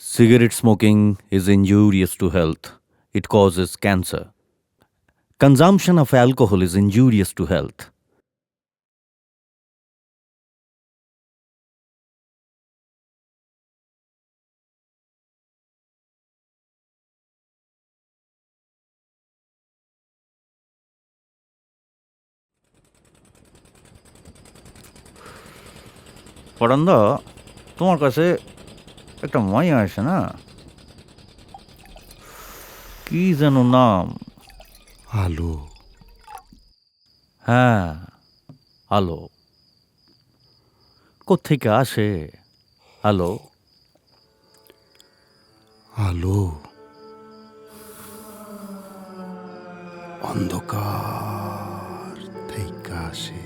Cigarette smoking is injurious to health. It causes cancer. Consumption of alcohol is injurious to health. পরান্দা, তোমার কাছে একটা মাইয়া আছে না, কি যেন নাম? আলো। হ্যাঁ, আলো। কোত্থেকে আসে আলো? আলো অন্ধকার থেকে আসে।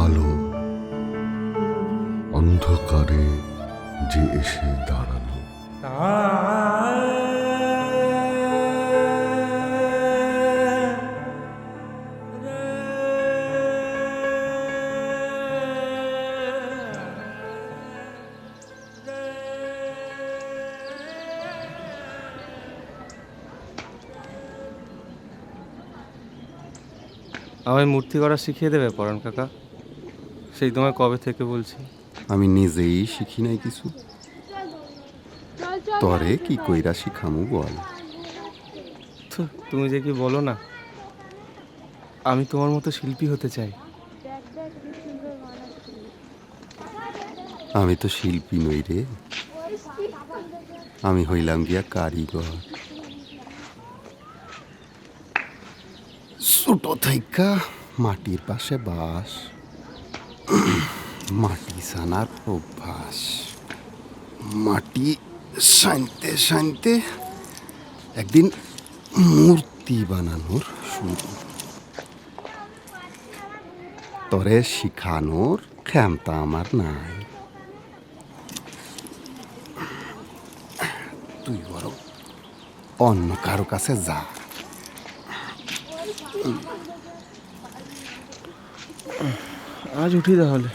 আলো অন্ধকারে যে এসে দাঁড়ালো। আমায় মূর্তি করা শিখিয়ে দেবে পরাণ কাকা? সেই তোমায় কবে থেকে বলছি। আমি নিজেই শিখি নাই কিছু, তরে কি কইরা শিখামু বল। তুমি যে কি বলো না, আমি তোমার মতো শিল্পী হতে চাই। আমি তো শিল্পী নই রে, আমি হইলাম গিয়া কারিগর। ছোট থাইকা মাটির পাশে বাস, মাটি সানার অভ্যাস, মাটি শানতে শানতে একদিন মূর্তি বানানোর শুরু। তরে শিখানোর ক্ষমতা আমার নাই, তুই বরং অন্য কারো কাছে যা। আজ উঠি তাহলে।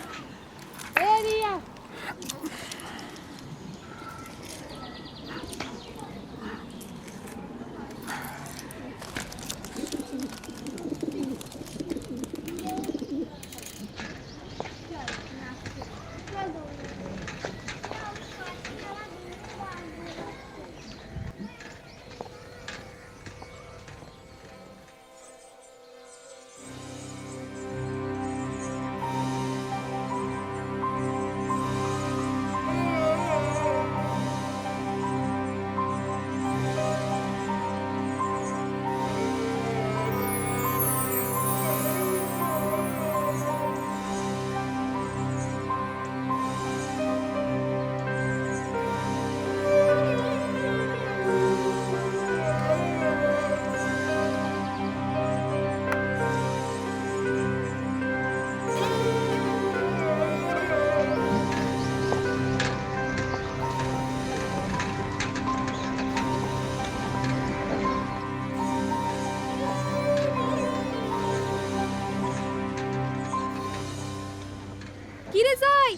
কিরে জয়,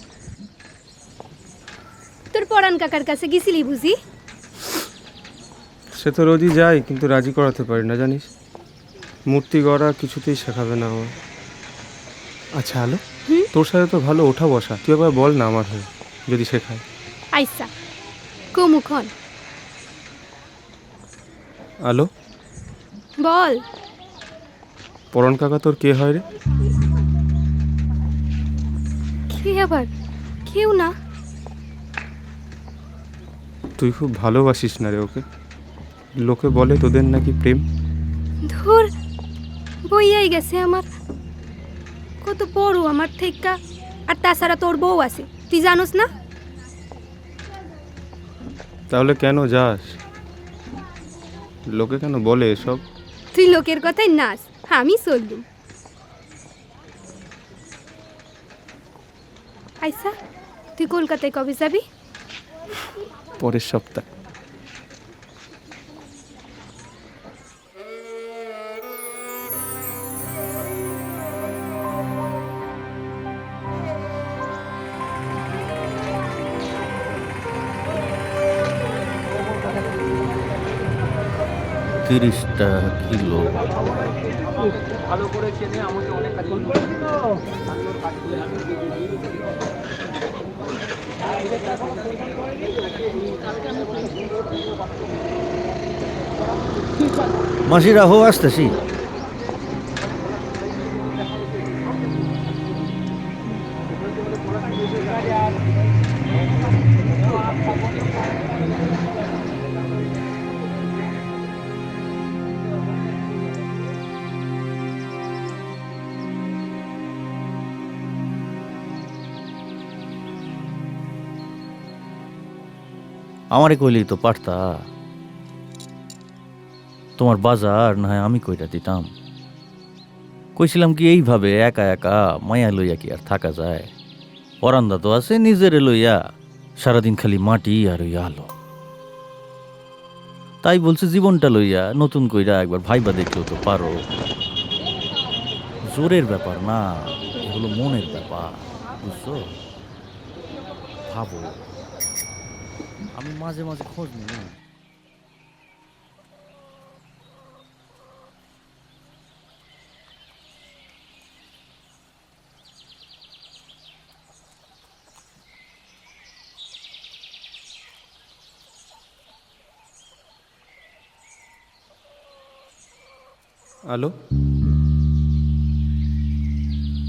তোর পরাণ কাকার কাছে গেছিলি বুঝি? সে তো রোজই যাই, কিন্তু রাজি করাতে পারি না জানিস। মূর্তি গড়া কিছুতেই শেখাবে না আমার। আচ্ছা আলো, তোর সাথে তো ভালো ওঠা বসা, তুই একবার বল না আমার হয়ে, যদি শেখায়। আইসা কমুখন আলো, বল। পরাণ কাকা তোর কে হয় রে? কে আবার? কেউ না। তুই খুব ভালোবাসিস না রে ওকে, লোকে বলে তোদের নাকি প্রেম। ধুর, বইয়াই গেছে আমার। কত বড় আমার থেকা, আর তাছাড়া তোর বউ আছে, তুই জানোস না? তাহলে কেন যাস? লোকে কেন বলে এসব? তুই লোকের কথাই নাচ, আমি চললুম। আইসা, তুই কলকাতায় কবে যাবি? পরের সপ্তাহে। 30 টাকা কিলো। মাসি রাহো, আসতেছি। আমারে কইলেই তো পারতা। তোমার বাজার না হয় আমি কইরা দিতাম। কইছিলাম কি, এইভাবে একা একা মায়া লইয়া কি আর থাকা যায়? পরান্দা তো আছে নিজেরে লইয়া, সারাদিন খালি মাটি আর ওই আলো। তাই বলছে জীবনটা লইয়া নতুন কইরা একবার ভাইবা দেখলেও তো পারো। জোরের ব্যাপার না, এগুলো মনের ব্যাপার, বুঝছো? ভাবো, আমি মাঝে মাঝে খোঁজ নিই। আলো,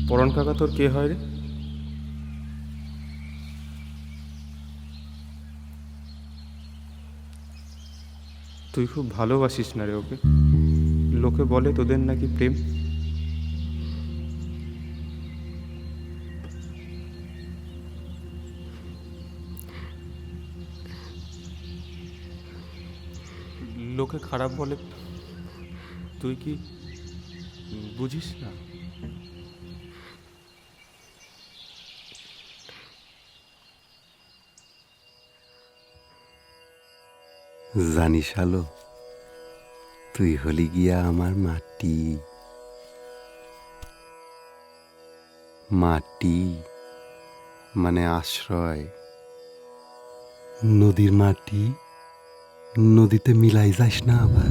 পরন কাকা তোর কে হয় রে? তুই খুব ভালোবাসিস না রে ওকে। লোকে বলে তোদের নাকি প্রেম। লোকে খারাপ বলে, তুই কি বুঝিস না? জানিস আলো, তুই হলি গিয়া আমার মাটি। মাটি মানে আশ্রয়। নদীর মাটি নদীতে মিলাই যাস না আবার।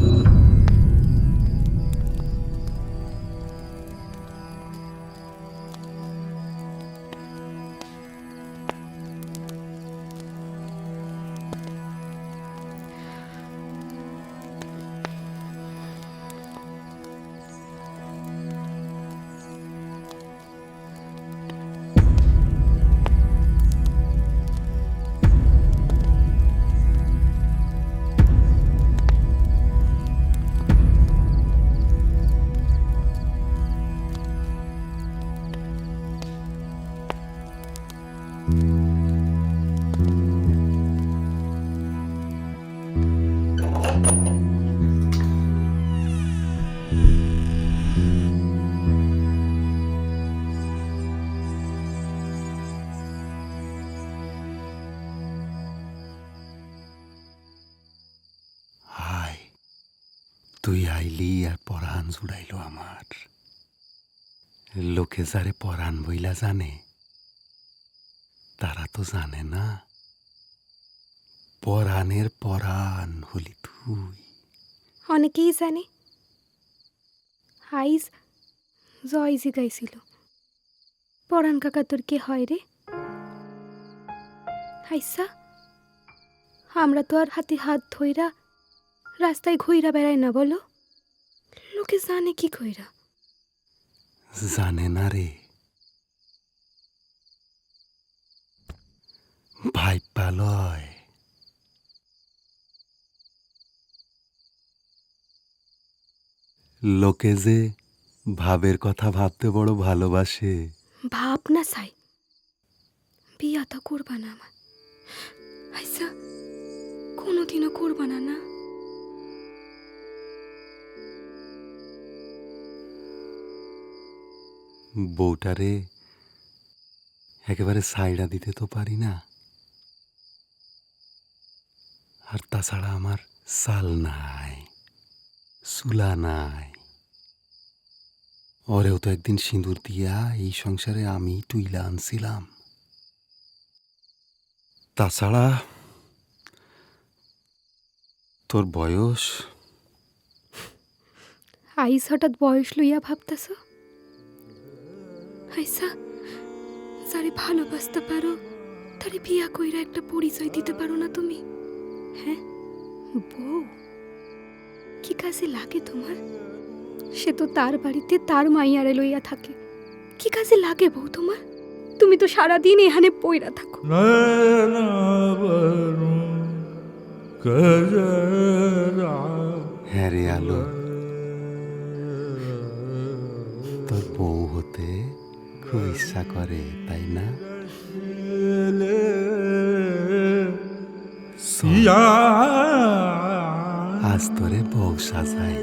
তুই আইলি আর পরাণ জুড়াইল আমার। লোকে যারে পরাণ বইলা জানে, তারা তো জানে না পরাণের পরাণ হলি তুই। অনেকেই জানে। আইজ জয় জিগাইছিল, পরাণ কাকা তোর কে হয় রে? আইসা আমরা তো আর হাতে হাত ধইরা রাস্তায় ঘুইরা বেড়াই না, বলো? লোকে জানে কি কইরা? জানে না রে, ভাই পালয়। লোকে যে ভাবের কথা ভাবতে বড় ভালোবাসে। ভাব না চাই, বিয়া তো করবা না আমার। আইসা কোনোদিনও করবা না না? বউটারে একেবারে সাইডা দিতে তো পারি না। আর তাছাড়া আমার চাল নাই, চুলা নাই। ওরেও তো একদিন সিঁদুর দিয়া এই সংসারে আমি তুইলা আনছিলাম। তাছাড়া তোর বয়স আইস হঠাৎ বয়স লইয়া ভাবতেছ? আইসা যারে ভালোবাসতে পারো তারে বিয়া কইরা একটা পরিচয় দিতে পারো না তুমি? হ্যাঁ, বউ কি কাজে লাগে তোমার? সে তো তার বাড়িতে তার মাইয়ারে লইয়া থাকে, কি কাজে লাগে বউ তোমার? তুমি তো সারাদিন এখানে পইরা থাকো। হ্যাঁ রে আলো, তোর বউ হতে খুব ইচ্ছা করে, তাই না? চল, আজ তোরে বউ সাজাই।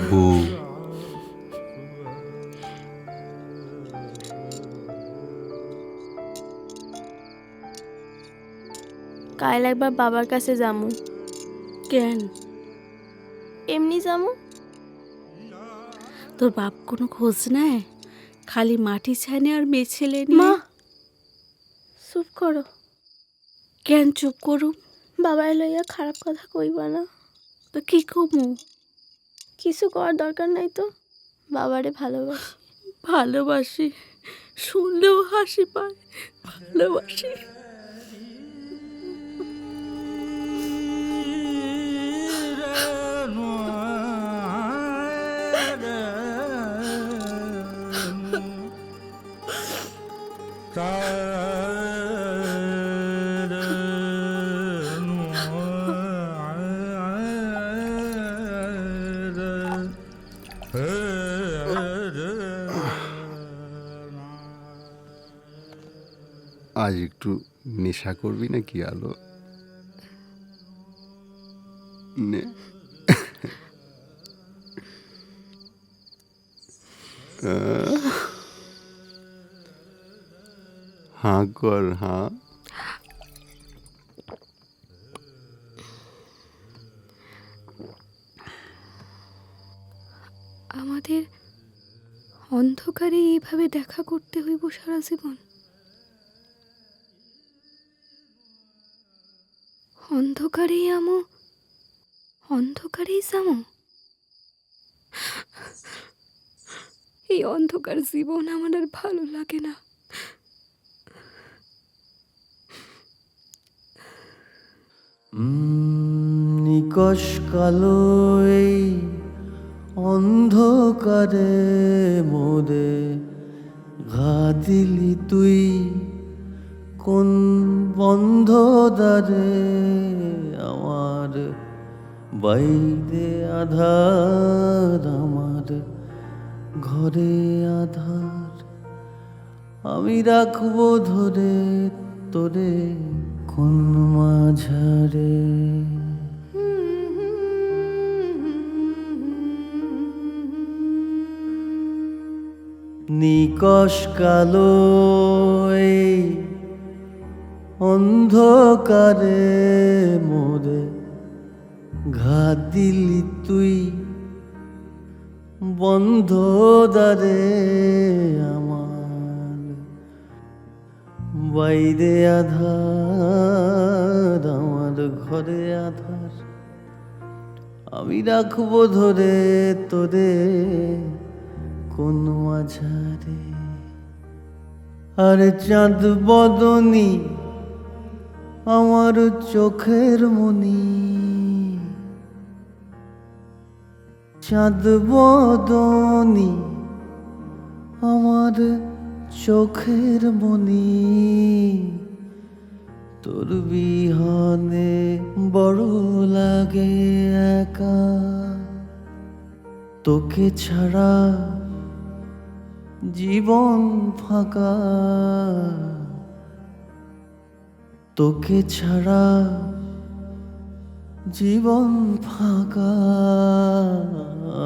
বউ, কাল একবার বাবার কাছে যামু। কেন? এমনি যামু। তোর বাপ কোনো খোঁজ নেয়? খালি মাটি ছানে আর মেয়ে ছেলে মা নিয়ে। চুপ করো। কেন চুপ করুম? বাবার লইয়া খারাপ কথা কইবা না। তো কি কমু? কিছু করার দরকার নাই তো, বাবারে ভালোবাসি। ভালোবাসি শুনলেও হাসি পায়। ভালোবাসি আজ একটু নেশা করবি নাকি আলো? নে। হাঁ কর, হাঁ। আমাদের অন্ধকারে এইভাবে দেখা করতে হইব সারা জীবন? অন্ধকারেই আমো, অন্ধকারেই যামো? এই অন্ধকার জীবন আমার আর ভালো লাগে না। নিকশ কালো এই অন্ধকারে মোরে ঘা দিলি তুই কোন বন্ধ দ্বারে আমার বাইরে আধার আমার ঘরে আধার আমি রাখবো ধরে তোরে কোন মাঝারে নিকশ কালো এই অন্ধকারে মোরে ঘা দিলি তুই বন্ধ দ্বারে আমার বাইরে আধার আমার ঘরে আধার আমি রাখবো ধরে তোরে কোন মাঝারে আর চাঁদ বদনী আমার চোখের মনি চাঁদ বদনী আমার চোখের মনি তোর বিহনে বড় লাগে একা তোকে ছাড়া জীবন ফাঁকা তোকে ছাড়া জীবন ফাঁকা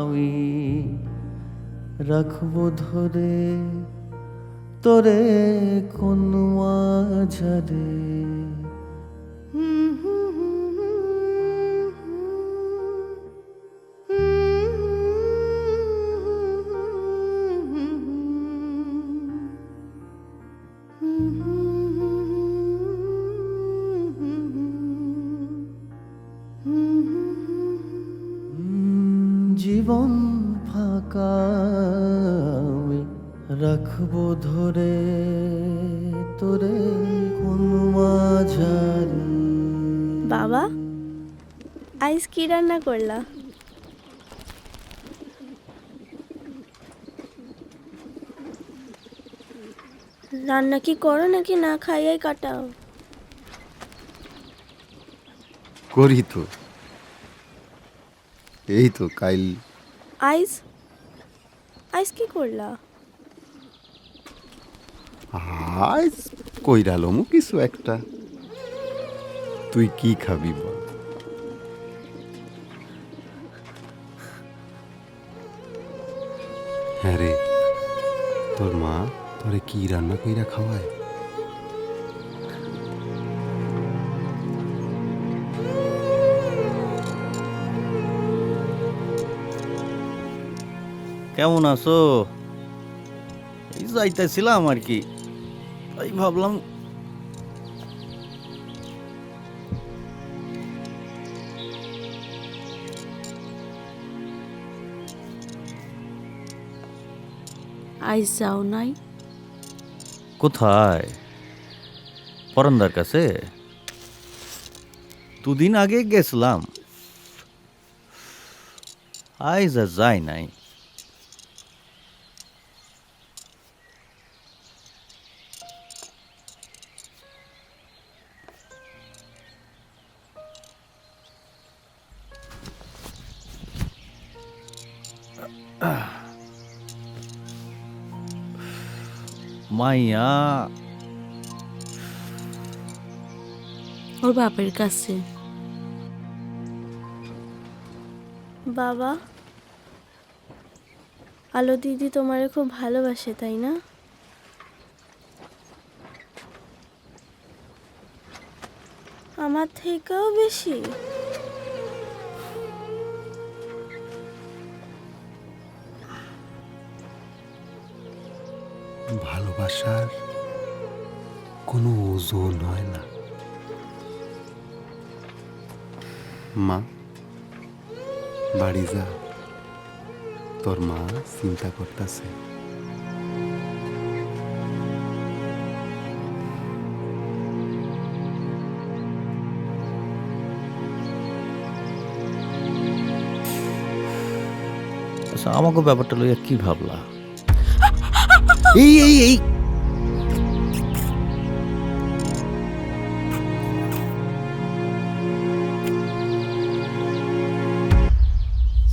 আমি রাখবো ধরে তোরে কোন মাঝারে। জীবন ফাঁকা আমি রাখবো ধরে তোরে কোন মাঝারে। বাবা আইস কি রান্না করলা? রান্না কি করো নাকি না খাইয়াই কাটাও? করি তো, এই তো কাইল আইস আইস কি করলা? আজ কইরালমু কিছু একটা। তুই কি খাবি বল? হ্যাঁ রে, তোর মা তোরে কি রান্না কইরা খাওয়ায়? কেমন আছো? এই যাইতেছিলাম আর কি, তাই ভাবলাম আজ যাও নাই? কোথায়? পরান্দার কাছে। দুদিন আগে গেছিলাম, আইজ আর যাই নাই। মাইয়া ওর বাপের কাছে। বাবা আলো দিদি তোমারে খুব ভালোবাসে তাই না? আমার থেকেও বেশি? ভালোবাসার কোনো ওজন হয় না। মা বাড়ি যা, তোর মা চিন্তা করতেছে। আচ্ছা, আমাকে ব্যাপারটা লইয়া কি ভাবলা? এই এই এই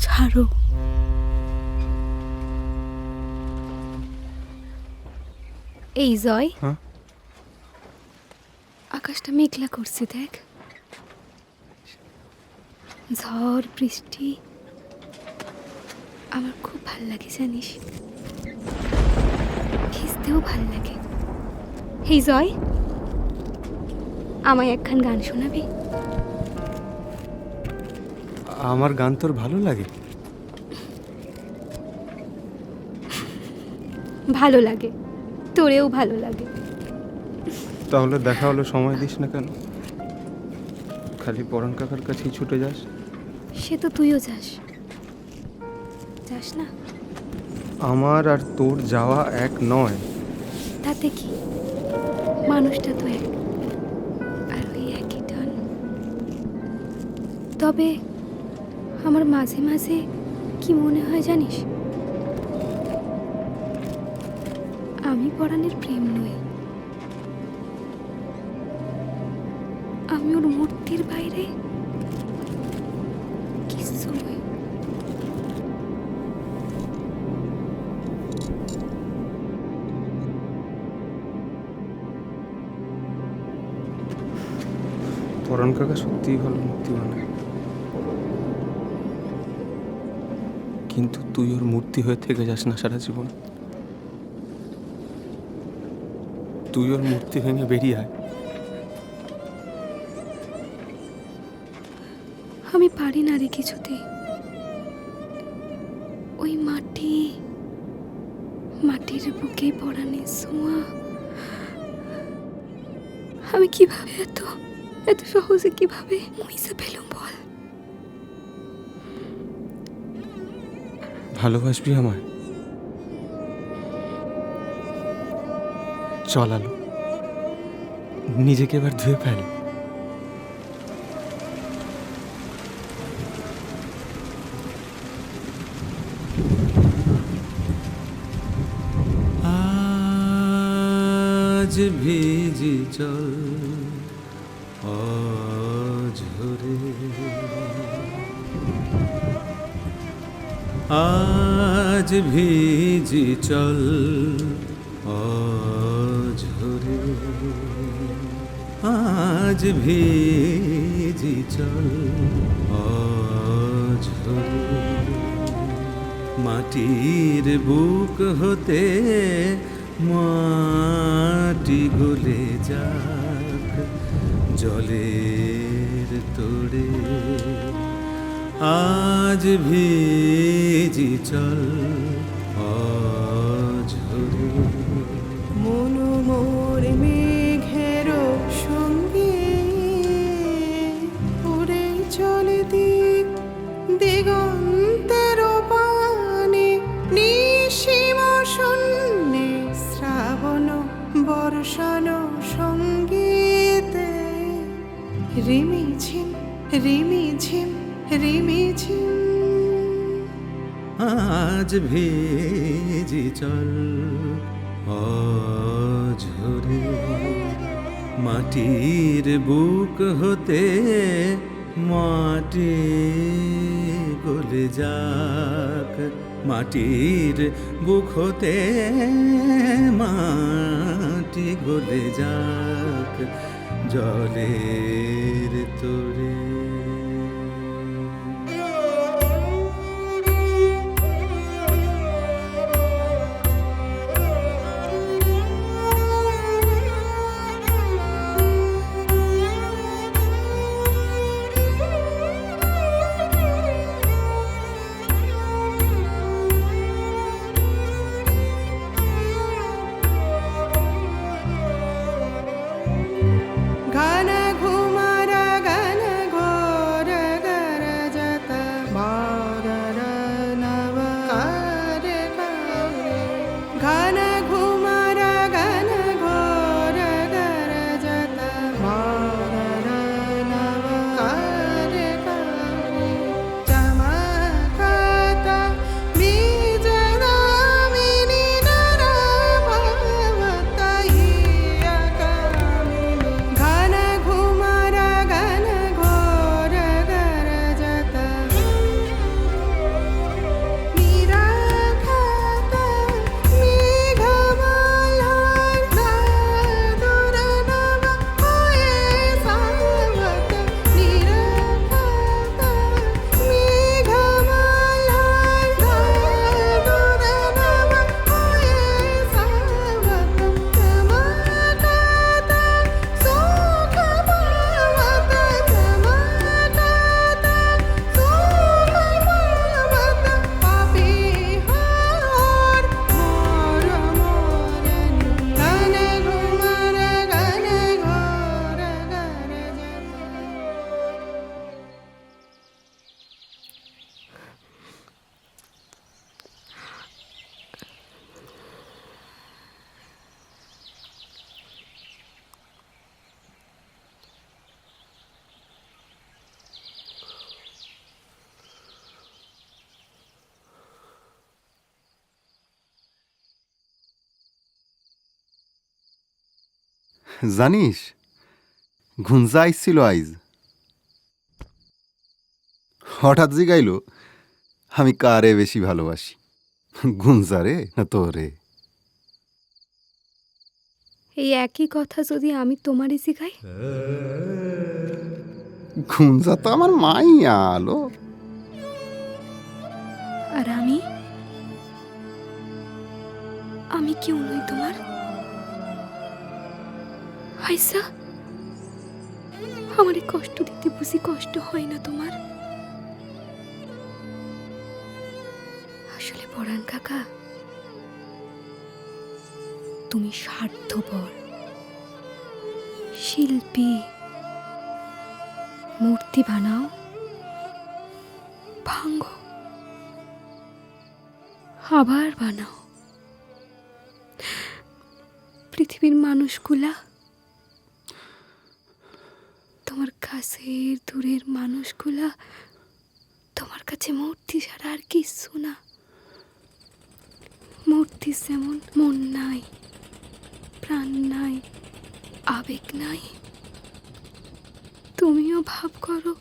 ছাড়ো। এই জয়, হ্যাঁ? আকাশটা মেঘলা করছে দেখ, ঝড় বৃষ্টি। আমার খুব ভাল লাগে জানিস, ভিজতেও ভাল লাগে। এই জয়, আমায় একখান গান শোনাবি? আমার গান তোর ভালো লাগে? ভালো লাগে, তোরেও ভালো লাগে। তাহলে দেখা হলো সময় দিস না কেন? খালি পরাণ কাকার কাছেই ছুটে যাস। সে তো তুইও যাস, যাস না? আমার আর তোর যাওয়া এক নয়। তাতে কি, মানুষটা তো এক, আর ওই একই টান। তবে আমার মাঝে মাঝে কি মনে হয় জানিস, আমি পরাণের প্রেম নই, আমি ওর মূর্তির বাইরে কিছু নই। পরাণ কাকা সত্যিই ভালো মূর্তি বানায়। কিন্তু তুই ওর মূর্তি হয়ে থেকে যাস না সারা জীবন। তুই ওর মূর্তি ভেঙে বেরিয়ে আয়। আমি পারি না রে কিছুতেই। ওই মাটির বুকে পড়ানি ছোঁয়া আমি কিভাবে এত সহজে কিভাবে মুইসে পেলুম বল? ভালোবাসবি আমায়? চল আলো, নিজেকে এবার ধুয়ে ফেল। আজ ভিজি চল অঝরে, আজ ভিজি চল অঝরে, আজ ভিজি চল অঝরে, মাটির বুক হতে মাটি গলে যাক জলের তোড়ে, আজ ভিজি চল অঝরে। মনো মোর মেঘের সঙ্গে উড়ে চলে দিক দিগন্তের পানে, নিশিম শূন্যে শ্রাবণ বর্ষণ সঙ্গীতে, রিমিঝিম রিমিঝিম রিমিঝিম। আজ ভিজি চল অঝরে, মাটির বুক হতে মাটি গলে যাক, মাটির বুক হতে মাটি গলে যাক জলের তোড়ে। ঘন ঘুমারা ঘন ঘোর গরজত বাদর নব কারে কারে, ঘন ঘুমারা ঘন ঘোর গরজত বাদর নব কারে কারে, চমকত বীজ দামিনী নরভবত হিয়া কামিনী, ঘন ঘুমারা ঘন ঘোর গরজত নিরাখত মেঘমালার দাদুর নব হয়ে সাবত, নিরাখত মেঘমালার দাদুর নব হয়ে সাবত, চমকত সুখ পাবত, চমকত সুখ পাবত, পাপি হর মোর মোরনি, ঘন ঘুমার ঘন ঘোর গরজত। জানিস গুঞ্জা আইছিল আইজ, হঠাৎ জিগাইল আমি কারে বেশি ভালোবাসি, গুঞ্জারে না তোরে। এই একই কথা যদি আমি তোমারই শিখাই? গুঞ্জা তো আমার মাইয়া আলো। আর আমি আমি কেউ নই তোমার। আইসা, আমারে কষ্ট দিতে বুঝি কষ্ট হয় না তোমার? আসলে পরাণ কাকা, তুমি স্বার্থপর, শিল্পী, মূর্তি বানাও, ভাঙো, আবার বানাও। পৃথিবীর মানুষগুলা, তোমার কাছের দূরের মানুষগুলা তোমার কাছে মূর্তি ছাড়া আর কিছু না। মূর্তি যেমন মন নাই, প্রাণ নাই, আবেগ নাই, তুমিও ভাব করো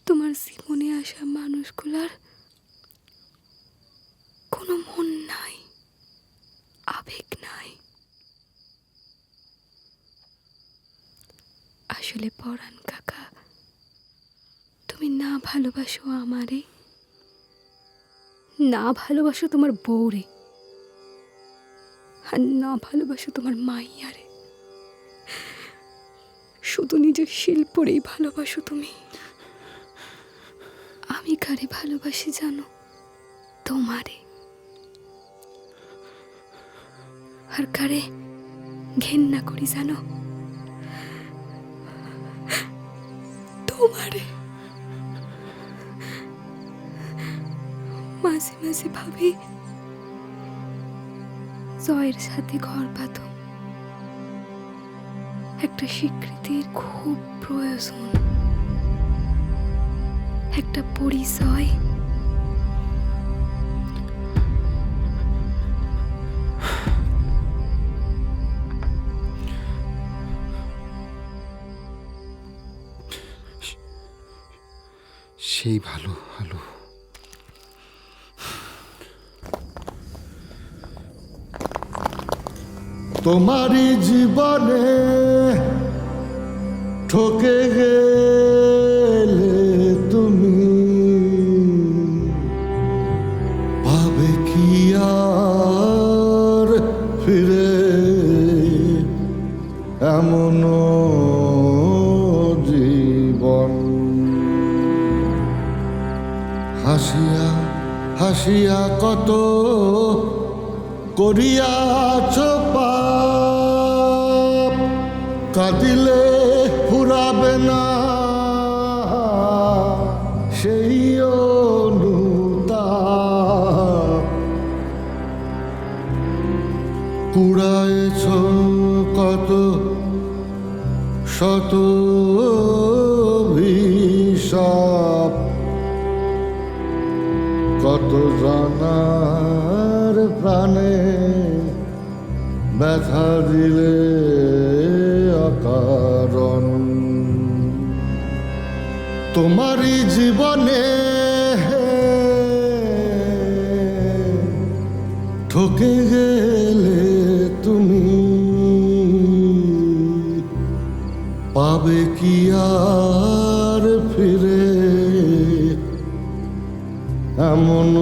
তোমার জীবনে আসা মানুষগুলার কোনো মন নাই, আবেগ নাই। আসলে পরাণ কাকা, তুমি না ভালোবাসো আমারে, না ভালোবাসো তোমার বউরে, আর না ভালোবাসো তোমার মাইয়ারে, শুধু নিজের শিল্পরেই ভালোবাসো তুমি। আমি কারে ভালোবাসি জানো? তোমারে। আর কারে ঘেন্না করি জানো? তোমারে। মাঝে মাঝে ভাবি জয়ের সাথে ঘর বাঁধো, একটা স্বীকৃতির খুব প্রয়োজন, একটা পরিচয়। সেই ভালো ভালো। তোমারই জীবনে ঠকে গেলে তুমি পাবে কি আর ফিরে এমন জীবন। হাসিয়া হাসিয়া কত করিয়াছ পাপ, কাঁদিলে ফুরাবে না সেই অনুতাপ। কুড়ায়েছ কত শত অভিশাপ, কত জানার প্রাণে ব্যথা দিলে অকারণ। তোমারই জীবনে ঠকে গেলে তুমি পাবে কি আর ফিরে এমন